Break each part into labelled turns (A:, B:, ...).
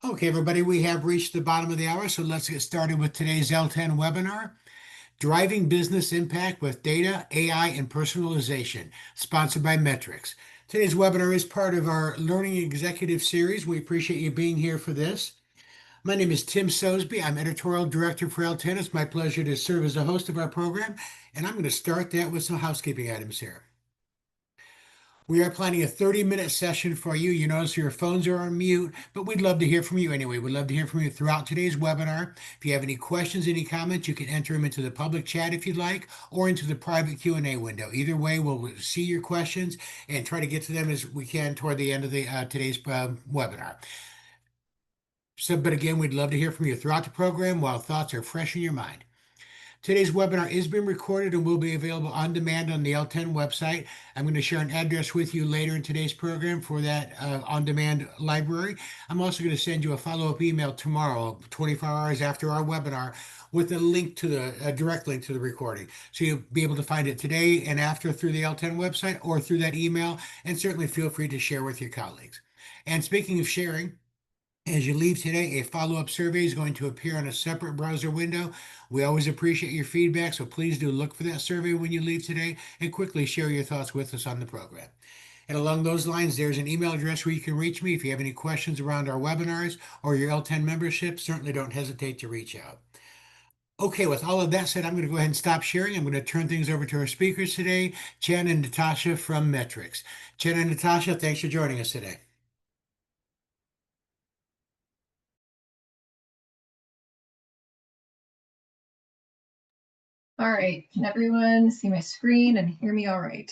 A: Okay, everybody, we have reached the bottom of the hour, so let's get started with today's L10 webinar, Driving Business Impact with Data, AI, and Personalization, sponsored by Metrix. Today's webinar is part of our Learning Executive Series. We appreciate you being here for this. My name is Tim Sosby. I'm Editorial Director for L10. It's my pleasure to serve as the host of our program, and I'm going to start that with some housekeeping items here. We are planning a 30-minute session for you. You notice your phones are on mute, but we'd love to hear from you anyway. We'd love to hear from you throughout today's webinar. If you have any questions, any comments, you can enter them into the public chat if you'd like, or into the private Q&A window. Either way, we'll see your questions and try to get to them as we can toward the end of the today's webinar. But again, we'd love to hear from you throughout the program while thoughts are fresh in your mind. Today's webinar is being recorded and will be available on demand on the L10 website. I'm going to share an address with you later in today's program for that on-demand library. I'm also going to send you a follow-up email tomorrow, 24 hours after our webinar, with a link to a direct link to the recording. So you'll be able to find it today and after through the L10 website or through that email, and certainly feel free to share with your colleagues. And speaking of sharing, as you leave today, a follow-up survey is going to appear on a separate browser window. We always appreciate your feedback, so please do look for that survey when you leave today and quickly share your thoughts with us on the program. And along those lines, there's an email address where you can reach me if you have any questions around our webinars or your L10 membership. Certainly don't hesitate to reach out. Okay, with all of that said, I'm going to go ahead and stop sharing. I'm going to turn things over to our speakers today, Chen and Natasha from Metrix. Chen and Natasha, thanks for joining us today.
B: All right, can everyone see my screen and hear me all right?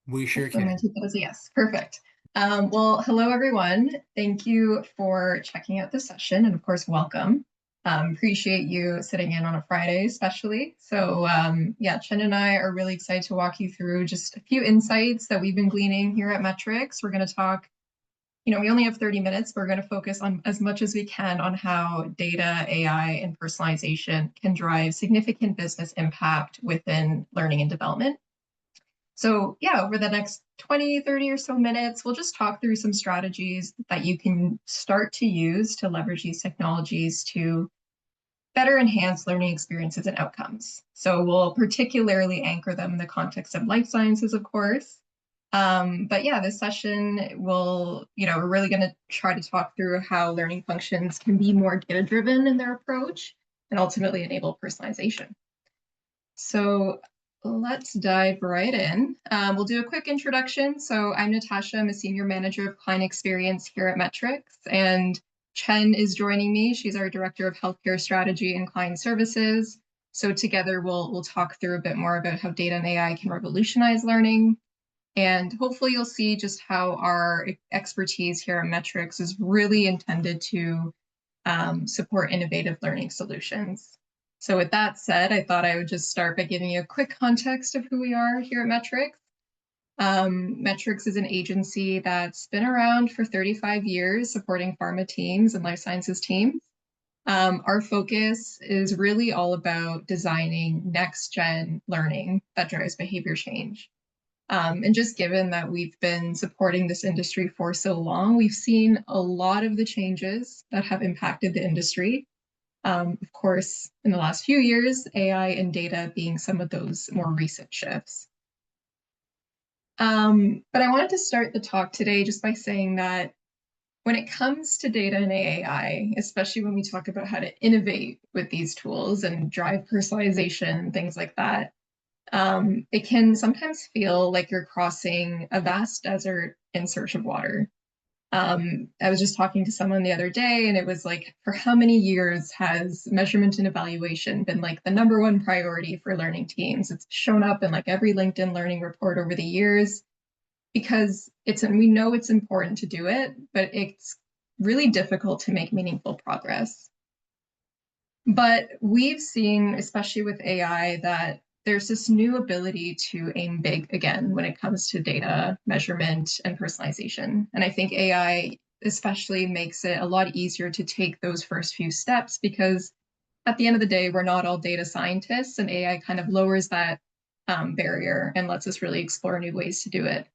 A: We sure
B: I'm going
A: can.
B: to take that as a yes. Perfect. Well, hello, everyone. Thank you for checking out this session, and of course, welcome. Appreciate you sitting in on a Friday, especially. So yeah, Chen and I are really excited to walk you through just a few insights that we've been gleaning here at Metrix. We're going to talk, we only have 30 minutes. We're going to focus on as much as we can on how data, AI, and personalization can drive significant business impact within learning and development. So yeah, over the next 20, 30 or so minutes, we'll just talk through some strategies that you can start to use to leverage these technologies to better enhance learning experiences and outcomes. So we'll particularly anchor them in the context of life sciences, of course. But yeah, this session we're really going to try to talk through how learning functions can be more data-driven in their approach and ultimately enable personalization. So let's dive right in. We'll do a quick introduction. So I'm Natasha. I'm a senior manager of client experience here at Metrix, and Chen is joining me. She's our director of healthcare strategy and client services. So together we'll talk through a bit more about how data and AI can revolutionize learning. And hopefully you'll see just how our expertise here at Metrix is really intended to support innovative learning solutions. So with that said, I thought I would just start by giving you a quick context of who we are here at Metrix. Metrix is an agency that's been around for 35 years, supporting pharma teams and life sciences teams. Our focus is really all about designing next-gen learning that drives behavior change. And just given that we've been supporting this industry for so long, we've seen a lot of the changes that have impacted the industry. Of course, in the last few years, AI and data being some of those more recent shifts. But I wanted to start the talk today just by saying that when it comes to data and AI, especially when we talk about how to innovate with these tools and drive personalization and things like that, it can sometimes feel like you're crossing a vast desert in search of water. I was just talking to someone the other day, and it was like, for how many years has measurement and evaluation been like the #1 priority for learning teams? It's shown up in like every LinkedIn learning report over the years because we know it's important to do it, but it's really difficult to make meaningful progress. But we've seen, especially with AI, that there's this new ability to aim big again when it comes to data measurement and personalization. And I think AI especially makes it a lot easier to take those first few steps because at the end of the day, we're not all data scientists, and AI kind of lowers that barrier and lets us really explore new ways to do it.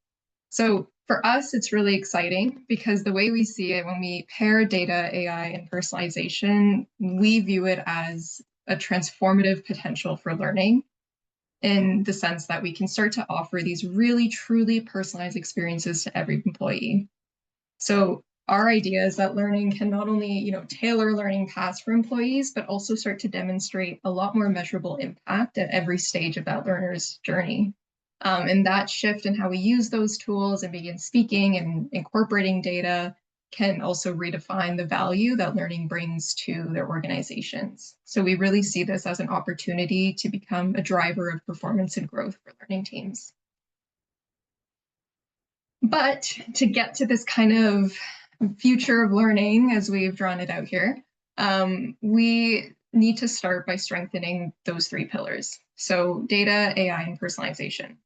B: So For us, it's really exciting because the way we see it, when we pair data, AI, and personalization, we view it as a transformative potential for learning, in the sense that we can start to offer these really truly personalized experiences to every employee. So our idea is that learning can not only, tailor learning paths for employees, but also start to demonstrate a lot more measurable impact at every stage of that learner's journey. And that shift in how we use those tools and begin speaking and incorporating data can also redefine the value that learning brings to their organizations. So we really see this as an opportunity to become a driver of performance and growth for learning teams. But to get to this kind of future of learning, as we've drawn it out here, we need to start by strengthening those three pillars. So data, AI, and personalization.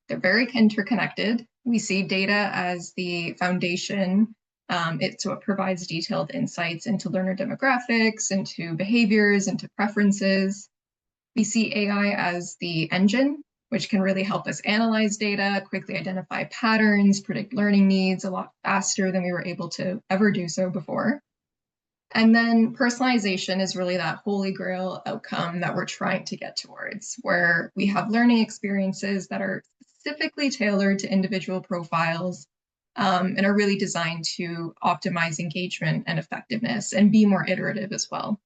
B: They're very interconnected. We see data as the foundation. So it provides detailed insights into learner demographics, into behaviors, into preferences. We see AI as the engine, which can really help us analyze data, quickly identify patterns, predict learning needs a lot faster than we were able to ever do so before. And then personalization is really that holy grail outcome that we're trying to get towards, where we have learning experiences that are specifically tailored to individual profiles, and are really designed to optimize engagement and effectiveness and be more iterative as well.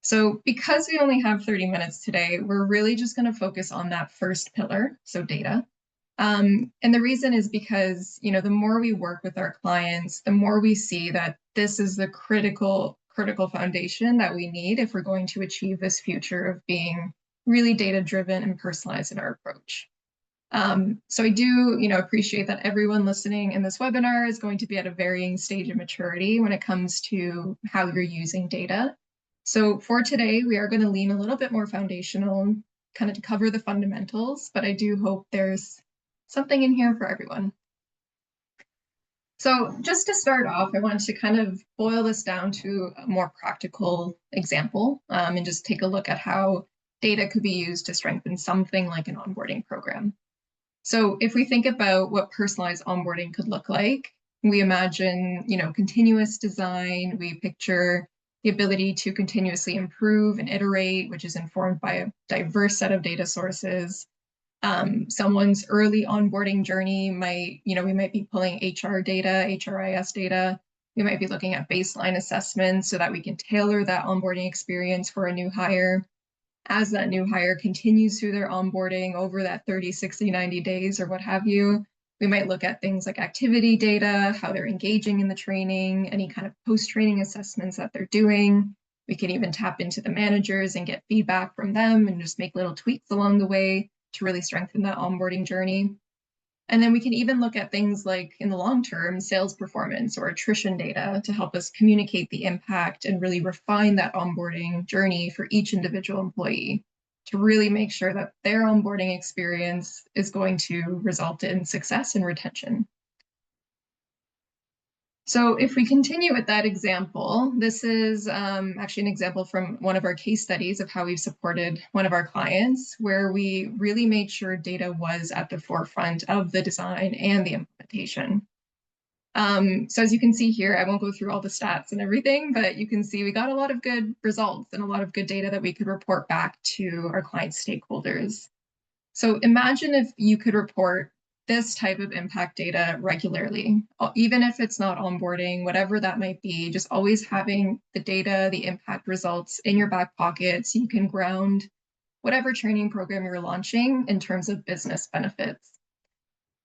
B: So because we only have 30 minutes today, we're really just going to focus on that first pillar, so data. And the reason is because, the more we work with our clients, the more we see that this is the critical foundation that we need if we're going to achieve this future of being really data-driven and personalized in our approach. So I do, appreciate that everyone listening in this webinar is going to be at a varying stage of maturity when it comes to how you're using data. So for today, we are going to lean a little bit more foundational, kind of to cover the fundamentals, but I do hope there's something in here for everyone. So just to start off, I wanted to kind of boil this down to a more practical example, and just take a look at how data could be used to strengthen something like an onboarding program. So if we think about what personalized onboarding could look like, we imagine, continuous design, we picture the ability to continuously improve and iterate, which is informed by a diverse set of data sources. Someone's early onboarding journey might, we might be pulling HR data, HRIS data. We might be looking at baseline assessments so that we can tailor that onboarding experience for a new hire. As that new hire continues through their onboarding over that 30, 60, 90 days or what have you, we might look at things like activity data, how they're engaging in the training, any kind of post-training assessments that they're doing. We can even tap into the managers and get feedback from them and just make little tweaks along the way to really strengthen that onboarding journey. And then we can even look at things like, in the long term, sales performance or attrition data to help us communicate the impact and really refine that onboarding journey for each individual employee to really make sure that their onboarding experience is going to result in success and retention. So if we continue with that example, this is actually an example from one of our case studies of how we've supported one of our clients, where we really made sure data was at the forefront of the design and the implementation. So as you can see here, I won't go through all the stats and everything, but you can see we got a lot of good results and a lot of good data that we could report back to our client stakeholders. So imagine if you could report this type of impact data regularly, even if it's not onboarding, whatever that might be, just always having the data, the impact results in your back pocket so you can ground whatever training program you're launching in terms of business benefits.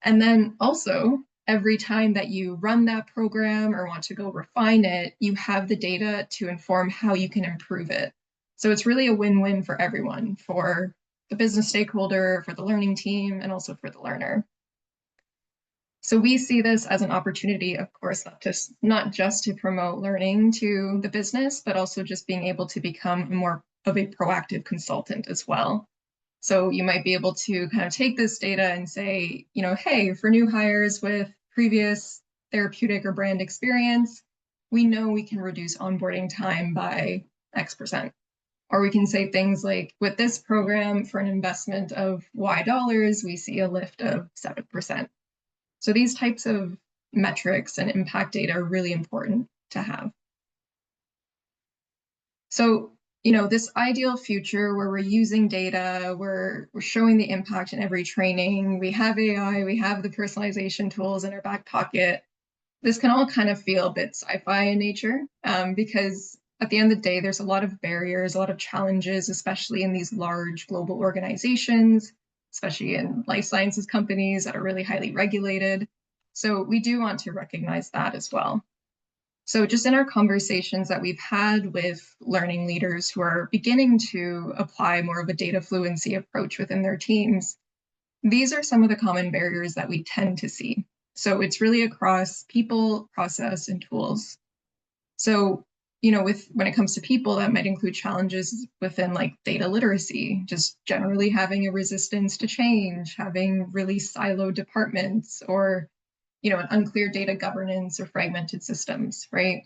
B: And then also, every time that you run that program or want to go refine it, you have the data to inform how you can improve it. So it's really a win-win for everyone, for the business stakeholder, for the learning team, and also for the learner. So we see this as an opportunity, of course, not just to promote learning to the business, but also just being able to become more of a proactive consultant as well. So you might be able to kind of take this data and say, hey, for new hires with previous therapeutic or brand experience, we know we can reduce onboarding time by X%. Or we can say things like, with this program, for an investment of Y dollars, we see a lift of 7%. So these types of metrics and impact data are really important to have. So, this ideal future where we're using data, we're showing the impact in every training, we have AI, we have the personalization tools in our back pocket. This can all kind of feel a bit sci-fi in nature, because at the end of the day, there's a lot of barriers, a lot of challenges, especially in these large global organizations, especially in life sciences companies that are really highly regulated. So we do want to recognize that as well. So just in our conversations that we've had with learning leaders who are beginning to apply more of a data fluency approach within their teams, these are some of the common barriers that we tend to see. So it's really across people, process, and tools. So, when it comes to people, that might include challenges within like data literacy, just generally having a resistance to change, having really siloed departments, or an unclear data governance or fragmented systems, right?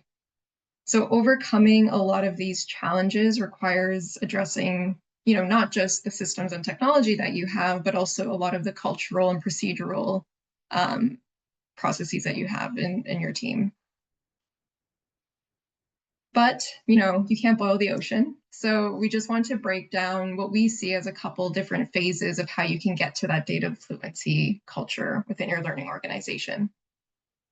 B: So overcoming a lot of these challenges requires addressing, not just the systems and technology that you have, but also a lot of the cultural and procedural processes that you have in your team. But, you can't boil the ocean. So we just want to break down what we see as a couple different phases of how you can get to that data fluency culture within your learning organization.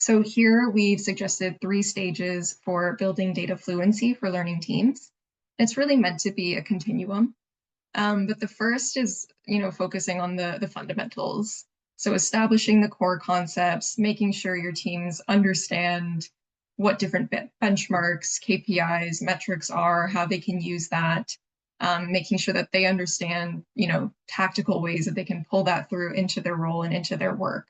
B: So here we've suggested 3 stages for building data fluency for learning teams. It's really meant to be a continuum. But the first is, focusing on the fundamentals. So establishing the core concepts, making sure your teams understand what different benchmarks, KPIs, metrics are, how they can use that, making sure that they understand, tactical ways that they can pull that through into their role and into their work.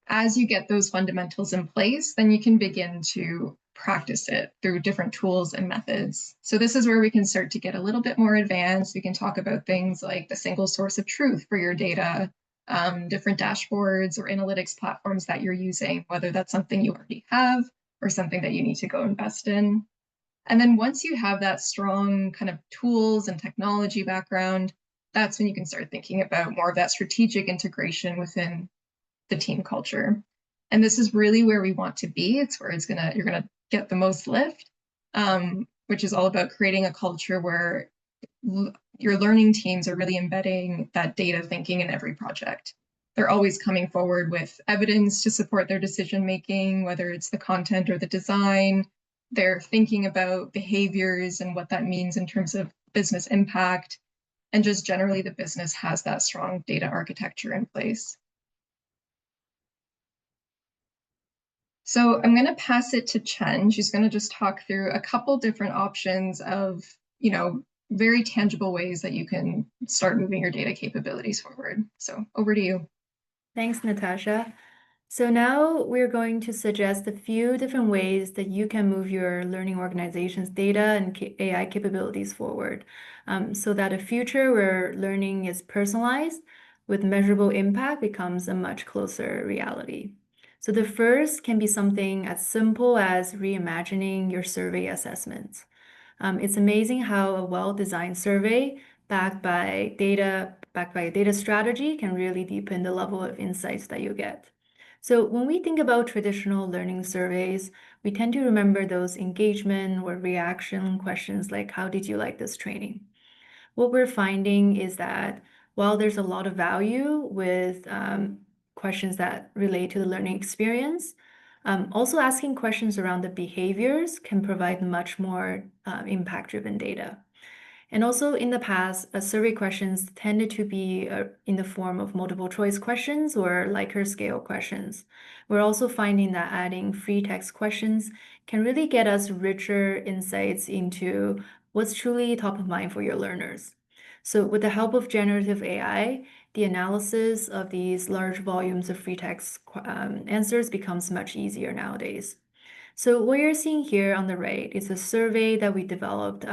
B: As you get those fundamentals in place, then you can begin to practice it through different tools and methods. So this is where we can start to get a little bit more advanced. We can talk about things like the single source of truth for your data, different dashboards or analytics platforms that you're using, whether that's something you already have or something that you need to go invest in. And then once you have that strong kind of tools and technology background, that's when you can start thinking about more of that strategic integration within the team culture. And this is really where we want to be. It's where you're gonna get the most lift, which is all about creating a culture where your learning teams are really embedding that data thinking in every project. They're always coming forward with evidence to support their decision making, whether it's the content or the design. They're thinking about behaviors and what that means in terms of business impact. And just generally, the business has that strong data architecture in place. So I'm going to pass it to Chen. She's going to just talk through a couple different options of, very tangible ways that you can start moving your data capabilities forward. So over to you.
C: Thanks, Natasha. So now we're going to suggest a few different ways that you can move your learning organization's data and AI capabilities forward, so that a future where learning is personalized with measurable impact becomes a much closer reality. So the first can be something as simple as reimagining your survey assessments. It's amazing how a well-designed survey backed by a data strategy can really deepen the level of insights that you get. So when we think about traditional learning surveys, we tend to remember those engagement or reaction questions like, how did you like this training? What we're finding is that while there's a lot of value with questions that relate to the learning experience, also asking questions around the behaviors can provide much more impact-driven data. And also in the past, survey questions tended to be in the form of multiple choice questions or Likert scale questions. We're also finding that adding free text questions can really get us richer insights into what's truly top of mind for your learners. So with the help of generative AI, the analysis of these large volumes of free text answers becomes much easier nowadays. So what you're seeing here on the right is a survey that we developed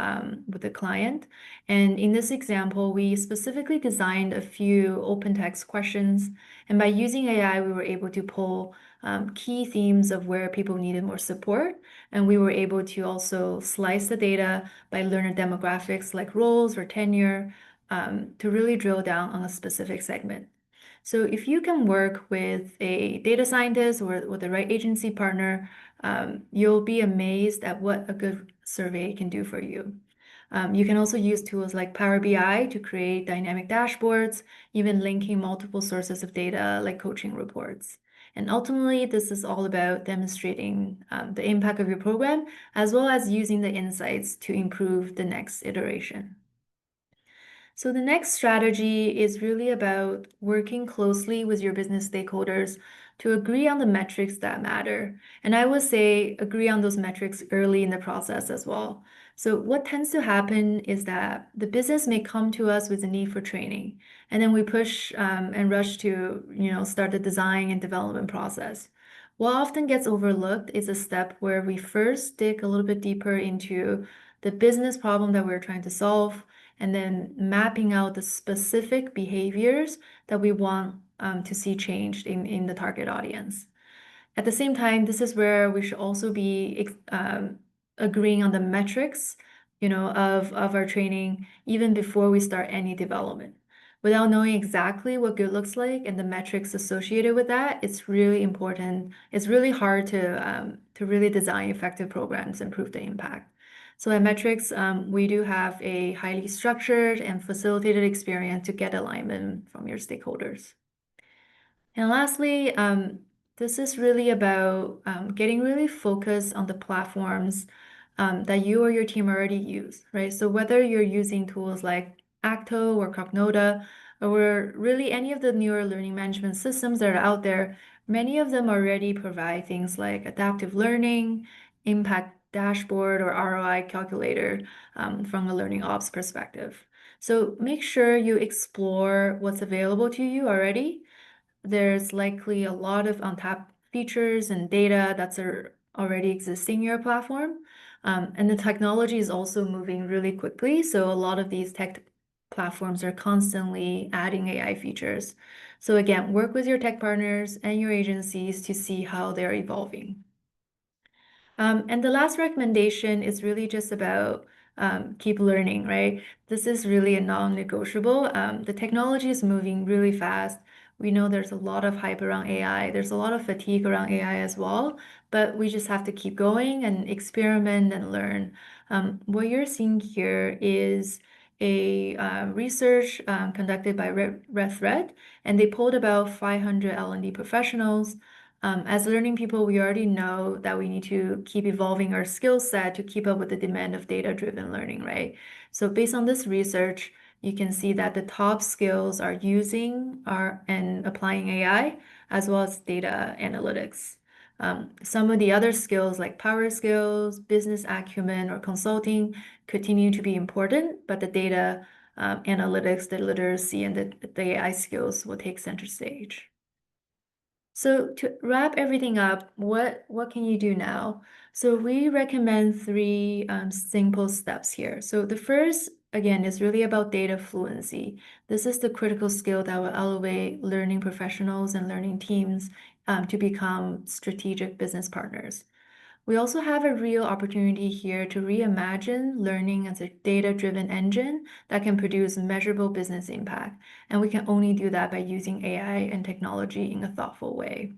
C: with a client. And in this example, we specifically designed a few open text questions. And by using AI, we were able to pull key themes of where people needed more support. And we were able to also slice the data by learner demographics like roles or tenure to really drill down on a specific segment. So if you can work with a data scientist or with the right agency partner, you'll be amazed at what a good survey can do for you. You can also use tools like Power BI to create dynamic dashboards, even linking multiple sources of data like coaching reports. And ultimately, this is all about demonstrating the impact of your program, as well as using the insights to improve the next iteration. So the next strategy is really about working closely with your business stakeholders to agree on the metrics that matter. And I would say agree on those metrics early in the process as well. So what tends to happen is that the business may come to us with a need for training, and then we push and rush to, start the design and development process. What often gets overlooked is a step where we first dig a little bit deeper into the business problem that we're trying to solve, and then mapping out the specific behaviors that we want to see changed in the target audience. At the same time, this is where we should also be agreeing on the metrics, of our training even before we start any development. Without knowing exactly what good looks like and the metrics associated with that, it's really important. It's really hard to really design effective programs and prove the impact. So at Metrix, we do have a highly structured and facilitated experience to get alignment from your stakeholders. And lastly, this is really about getting really focused on the platforms that you or your team already use, right? So whether you're using tools like Acto or Cognota, or really any of the newer learning management systems that are out there, many of them already provide things like adaptive learning, impact dashboard, or ROI calculator from a learning ops perspective. So make sure you explore what's available to you already. There's likely a lot of untapped features and data that's already existing in your platform. And the technology is also moving really quickly. So a lot of these tech platforms are constantly adding AI features. So again, work with your tech partners and your agencies to see how they're evolving. And the last recommendation is really just about keep learning, right? This is really a non-negotiable. The technology is moving really fast. We know there's a lot of hype around AI. There's a lot of fatigue around AI as well, but we just have to keep going and experiment and learn. What you're seeing here is a research conducted by Red Thread, and they polled about 500 L&D professionals. As learning people, we already know that we need to keep evolving our skill set to keep up with the demand of data-driven learning, right? So based on this research, you can see that the top skills are using and applying AI, as well as data analytics. Some of the other skills like power skills, business acumen, or consulting continue to be important, but the data analytics, the literacy, and the AI skills will take center stage. So to wrap everything up, what can you do now? So we recommend three simple steps here. So the first, again, is really about data fluency. This is the critical skill that will elevate learning professionals and learning teams to become strategic business partners. We also have a real opportunity here to reimagine learning as a data-driven engine that can produce measurable business impact. And we can only do that by using AI and technology in a thoughtful way.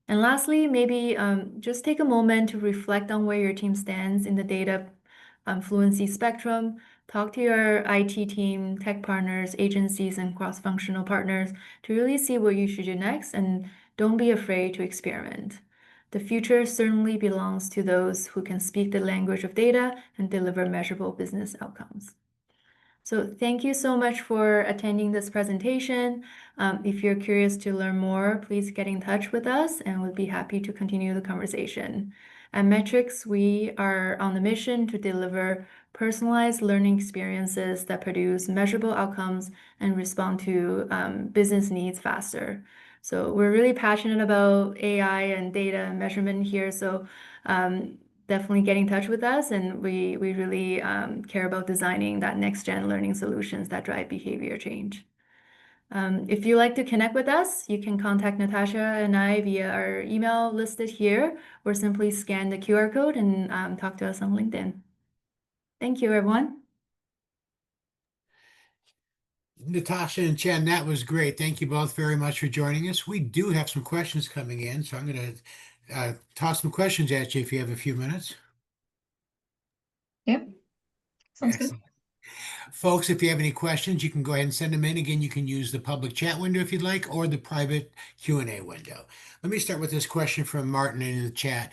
C: And lastly, maybe just take a moment to reflect on where your team stands in the data fluency spectrum. Talk to your IT team, tech partners, agencies, and cross-functional partners to really see what you should do next, and don't be afraid to experiment. The future certainly belongs to those who can speak the language of data and deliver measurable business outcomes. So thank you so much for attending this presentation. If you're curious to learn more, please get in touch with us and we'll be happy to continue the conversation. At Metrix, we are on the mission to deliver personalized learning experiences that produce measurable outcomes and respond to business needs faster. So we're really passionate about AI and data and measurement here. So definitely get in touch with us, and we really care about designing that next-gen learning solutions that drive behavior change. If you'd like to connect with us, you can contact Natasha and I via our email listed here, or simply scan the QR code and talk to us on LinkedIn. Thank you, everyone.
A: Natasha and Chen, that was great. Thank you both very much for joining us. We do have some questions coming in, so I'm going to toss some questions at you if you have a few minutes.
B: Yep, sounds good.
A: Excellent. Folks, if you have any questions, you can go ahead and send them in. Again, you can use the public chat window if you'd like, or the private Q&A window. Let me start with this question from Martin in the chat.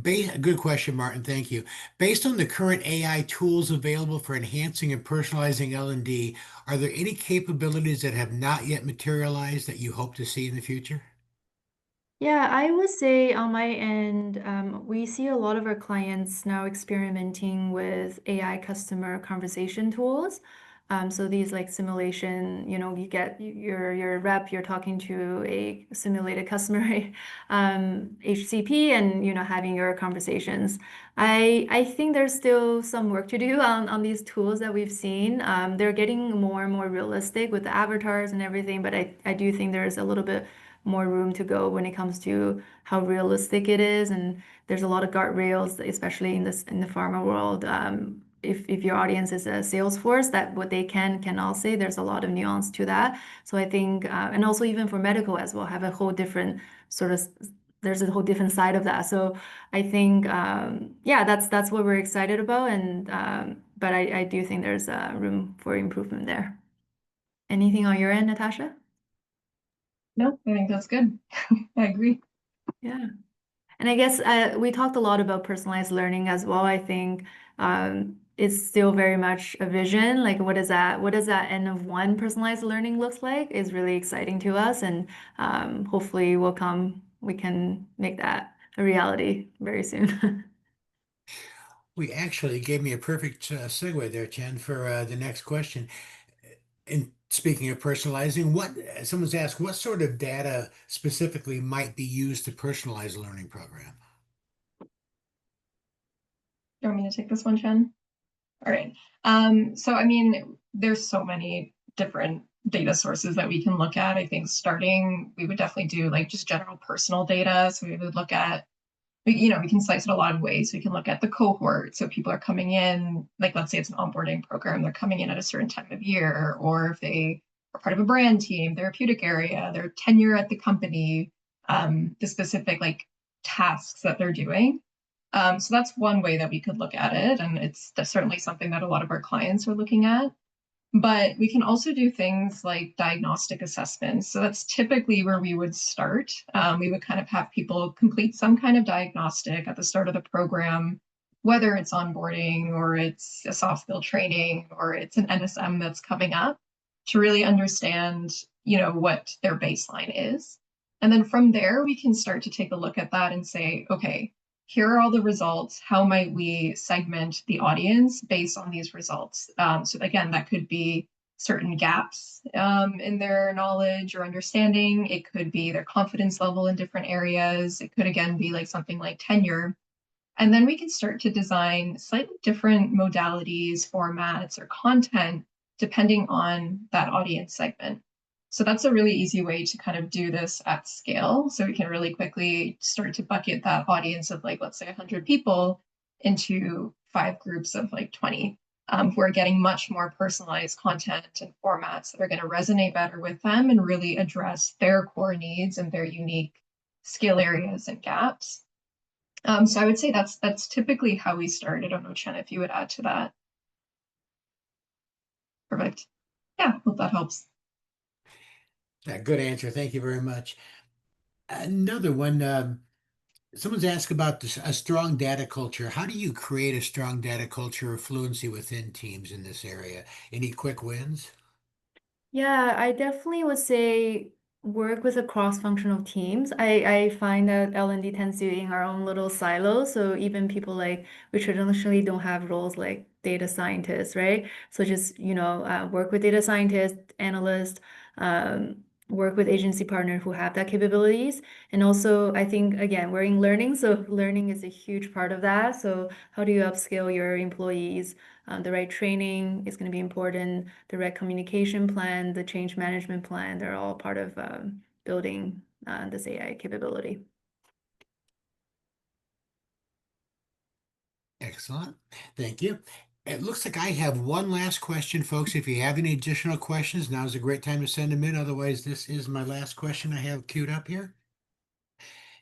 A: Good question, Martin. Thank you. Based on the current AI tools available for enhancing and personalizing L&D, are there any capabilities that have not yet materialized that you hope to see in the future?
C: Yeah, I would say on my end, we see a lot of our clients now experimenting with AI customer conversation tools. So these like simulation, you get your rep, you're talking to a simulated customer, HCP, and having your conversations. I think there's still some work to do on these tools that we've seen. They're getting more and more realistic with the avatars and everything, but I do think there's a little bit more room to go when it comes to how realistic it is. And there's a lot of guardrails, especially in the pharma world. If your audience is a sales force, that what they cannot say, there's a lot of nuance to that. So I think, and also even for medical as well, have a whole different sort of there's a whole different side of that. So I think, yeah, that's what we're excited about. And but I do think there's room for improvement there. Anything on your end, Natasha?
B: No, I think that's good. I agree.
C: Yeah. And I guess we talked a lot about personalized learning as well. I think it's still very much a vision. Like, what does that N of one personalized learning looks like is really exciting to us. And hopefully we can make that a reality very soon.
A: We actually gave me a perfect segue there, Chen, for the next question. And speaking of personalizing, someone's asked, what sort of data specifically might be used to personalize a learning program?
B: You want me to take this one, Chen? All right. So I mean, there's so many different data sources that we can look at. I think starting, we would definitely do like just general personal data. So we would look at, we can slice it a lot of ways. We can look at the cohort. So people are coming in, like let's say it's an onboarding program, they're coming in at a certain time of year, or if they are part of a brand team, therapeutic area, their tenure at the company, the specific like tasks that they're doing. So that's one way that we could look at it. And it's certainly something that a lot of our clients are looking at. But we can also do things like diagnostic assessments. So that's typically where we would start. We would kind of have people complete some kind of diagnostic at the start of the program, whether it's onboarding or it's a soft skill training or it's an NSM that's coming up to really understand, what their baseline is. And then from there, we can start to take a look at that and say, okay, here are all the results. How might we segment the audience based on these results? So again, that could be certain gaps in their knowledge or understanding. It could be their confidence level in different areas. It could again be like something like tenure. And then we can start to design slightly different modalities, formats, or content depending on that audience segment. So that's a really easy way to kind of do this at scale. So we can really quickly start to bucket that audience of like, let's say 100 people into 5 groups of like 20 who are getting much more personalized content and formats that are going to resonate better with them and really address their core needs and their unique skill areas and gaps. So I would say that's typically how we start. I don't know, Chen, if you would add to that. Perfect. Yeah, hope that helps.
A: Yeah, good answer. Thank you very much. Another one, someone's asked about a strong data culture. How do you create a strong data culture or fluency within teams in this area? Any quick wins?
C: Yeah, I definitely would say work with a cross-functional teams. I find that L&D tends to be in our own little silos. So even people like we traditionally don't have roles like data scientists, right? So just, work with data scientists, analysts, work with agency partners who have that capabilities. And also, I think, again, we're in learning. So learning is a huge part of that. So how do you upskill your employees? The right training is going to be important. The right communication plan, the change management plan, they're all part of building this AI capability.
A: Excellent. Thank you. It looks like I have one last question, folks. If you have any additional questions, now is a great time to send them in. Otherwise, this is my last question I have queued up here.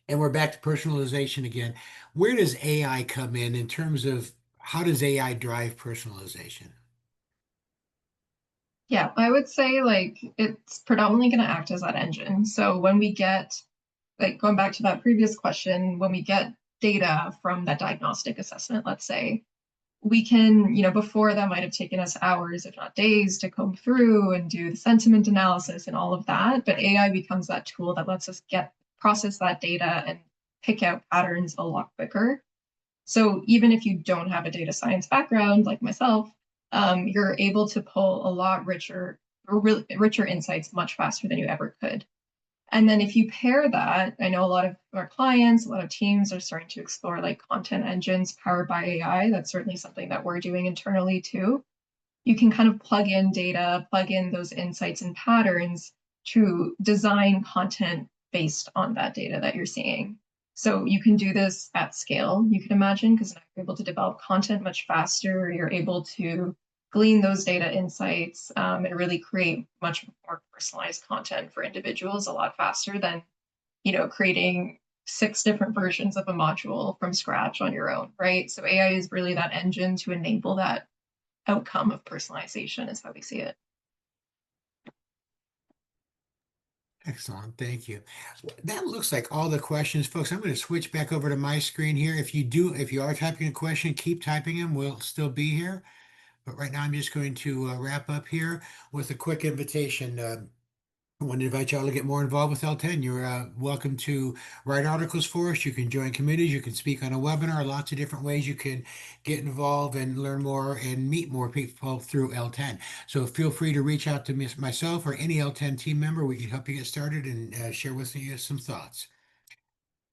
A: And we're back to personalization again. Where does AI come in terms of how does AI drive personalization?
B: Yeah, I would say like it's predominantly going to act as that engine. So when we get, like going back to that previous question, when we get data from that diagnostic assessment, let's say, we can, before that might have taken us hours, if not days, to comb through and do the sentiment analysis and all of that. But AI becomes that tool that lets us process that data and pick out patterns a lot quicker. So even if you don't have a data science background like myself, you're able to pull a lot richer or really richer insights much faster than you ever could. And then if you pair that, I know a lot of our clients, a lot of teams are starting to explore like content engines powered by AI. That's certainly something that we're doing internally too. You can kind of plug in data, plug in those insights and patterns to design content based on that data that you're seeing. So you can do this at scale, you can imagine, because now you're able to develop content much faster. You're able to glean those data insights and really create much more personalized content for individuals a lot faster than, creating 6 different versions of a module from scratch on your own, right? So AI is really that engine to enable that outcome of personalization is how we see it.
A: Excellent. Thank you. That looks like all the questions, folks. I'm going to switch back over to my screen here. If you are typing a question, keep typing them. We'll still be here. But right now, I'm just going to wrap up here with a quick invitation. I want to invite y'all to get more involved with L10. You're welcome to write articles for us. You can join committees. You can speak on a webinar. Lots of different ways you can get involved and learn more and meet more people through L10. So feel free to reach out to myself or any L10 team member. We can help you get started and share with you some thoughts.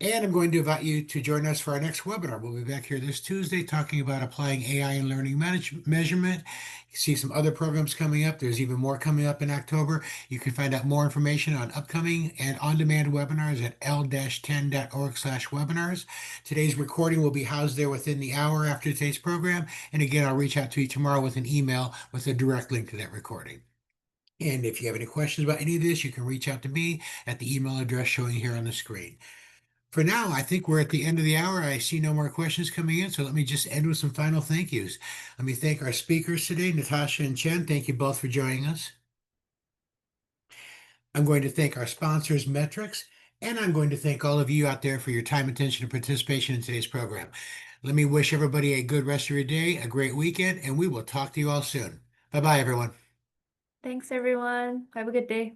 A: And I'm going to invite you to join us for our next webinar. We'll be back here this Tuesday talking about applying AI and learning measurement. You see some other programs coming up. There's even more coming up in October. You can find out more information on upcoming and on-demand webinars at l-10.org/webinars. Today's recording will be housed there within the hour after today's program. And again, I'll reach out to you tomorrow with an email with a direct link to that recording. And if you have any questions about any of this, you can reach out to me at the email address showing here on the screen. For now, I think we're at the end of the hour. I see no more questions coming in, so let me just end with some final thank yous. Let me thank our speakers today, Natasha and Chen. Thank you both for joining us. I'm going to thank our sponsors, Metrix, and I'm going to thank all of you out there for your time, attention, and participation in today's program. Let me wish everybody a good rest of your day, a great weekend, and we will talk to you all soon. Bye-bye, everyone.
C: Thanks, everyone. Have a good day.